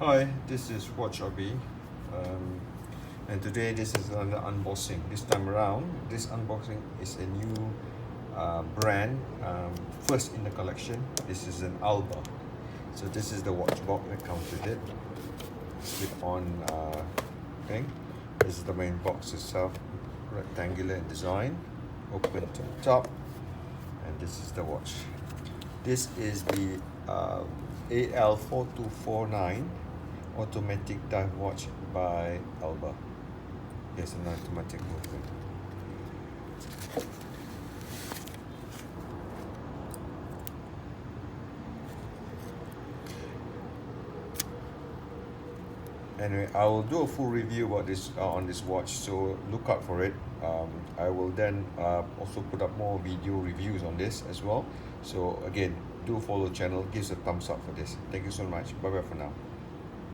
Hi, this is Watch Hobby, and today this is another unboxing. This time around, this unboxing is a new brand, first in the collection. This is an Alba. So this is the watch box that comes with it. Slip-on thing. This is the main box itself, rectangular in design, open to the top, and this is the watch. This is the AL4249 automatic dive watch by Alba. Yes, an automatic movement. Anyway, I will do a full review about this on this watch, so look out for it. I will then also put up more video reviews on this as well. So again, do follow the channel, give us a thumbs up for this. Thank you so much. Bye bye for now.